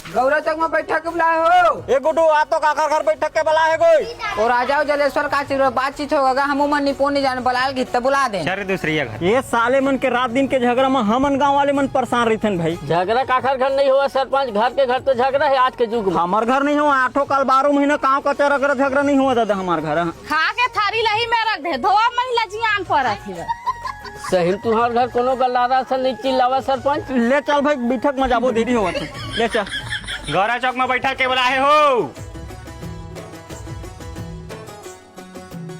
गौरव चौक में बैठक के बुलाए हो? ए गुड्डू आ तो काकर घर बैठक के बुला है कोई? और आ जाओ जलेश्वर का चिर बातचीत होगा हम मन निपो नहीं जाने बुलाए घित बुला दे। अरे दूसरी घर ये साले मन के रात दिन के झगड़ा में हमन गांव वाले मन परेशान रहते भाई। झगड़ा काखर घर नहीं हुआ सरपंच, घर के घर तो झगड़ा है आज के युग में। हमार घर नहीं हुआ 8 काल 12 महीना गाँव का चरक झगड़ा नहीं हुआ दादा हमार घर। खा के थारी लही में रख दे धोआ महिला जियान पर सही तुम्हार घर कोनो गलारा से नहीं चिल्लावा सरपंच। ले चल भाई बैठक में जाबो देरी होगा ले चल। गौरा चौक में बैठक के बुलाए हो?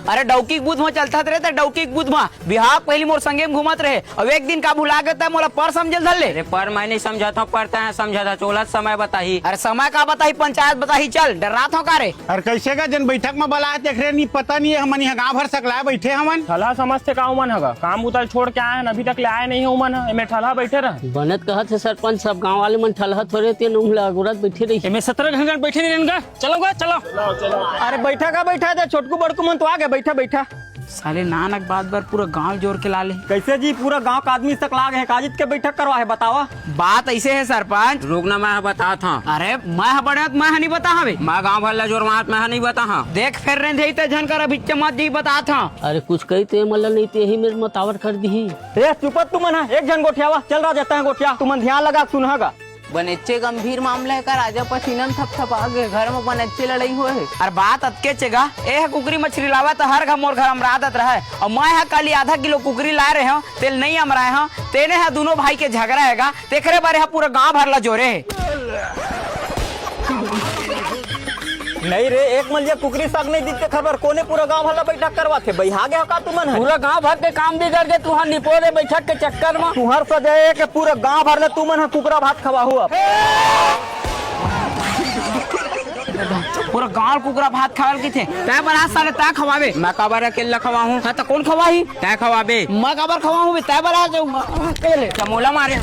अरे डौकी बूथ में चलता रहे तो डौकी बूथ में बिहार पहली मोर संगे में घूमत रहे। अब एक दिन का भुला गया मोला पर समझल धर ले। अरे पर मैं नहीं समझा था, पढ़ता है समझा था। चोलत समय बताही। अरे समय का बताही, पंचायत बताही। चल डरा था का रे? अरे कैसे का जन बैठक में बुलाए देख रहे नहीं पता नहीं है हमन यहाँ गाँव भर सकला बैठे हमन। ठला समझते का उमन है काम उतर छोड़ के आए अभी तक ले आए नहीं है उमन है ठला बैठे रहे। बनत कहत है सरपंच सब गाँव वाले मन ठलहा थोड़े तीन उंगला गुरत बैठे रही। मैं 17 घंटे बैठे नहीं रहेंगे। चलो चलो। अरे बैठा का बैठा है छोटकू बड़कू मन तो आ गया बैठा बैठा। साले नानक बात बार पूरा गांव जोर के लाले। कैसे जी पूरा गांव का आदमी तक लागे है काजित के बैठक करवा है बतावा। बात ऐसे है सरपंच। रुकना मैं बता था। अरे मैं बड़े मैं नहीं बता हवे। मैं गाँव भर जोर मात मैं नहीं बता हाँ। देख फिर रहे थे झन कर अभी मत जी बता था। अरे कुछ कही तो मतलब नहीं तो यही मेरे मतावर कर दी। चुपत तुमन है एक जन गोठियावा चल रहा जाता है गोठिया तुमन ध्यान लगा सुनहगा। बनेच्चे गंभीर मामला है का राजा पसीनन थप आगे घर में बनेच्चे लड़ाई हुए है। अरे बात अतके चेगा ए कुकरी मछली लावा तो हर घर मोर घर हमरा आदत रहा है। और मैं कल आधा किलो कुकरी ला रहे हो तेल नहीं अमराए हो तेने है दोनों भाई के झगड़ा हैगा तेरे बारे है पूरा गांव भर ला जोरे है। नहीं रे एक मलिया कुकरी साग नहीं दिखते खबर कोने पूरा गांव वाला बैठक करवा थे बहा गया का तुमन है। पूरा गांव भर के काम बिगड़ गए तुहार निपोरे बैठक के चक्कर में। तुहर सजाए के पूरा गांव भर ले तुमन है कुकरा भात खवा हुआ। पूरा गांव कुकरा भात खावल की थे तय बना साले तय खवावे। मैं कबर अकेला खवा हूँ। हाँ तो कौन खवाही? तय खवाबे। मैं कबर खवा हूँ तय बना चमोला मारे।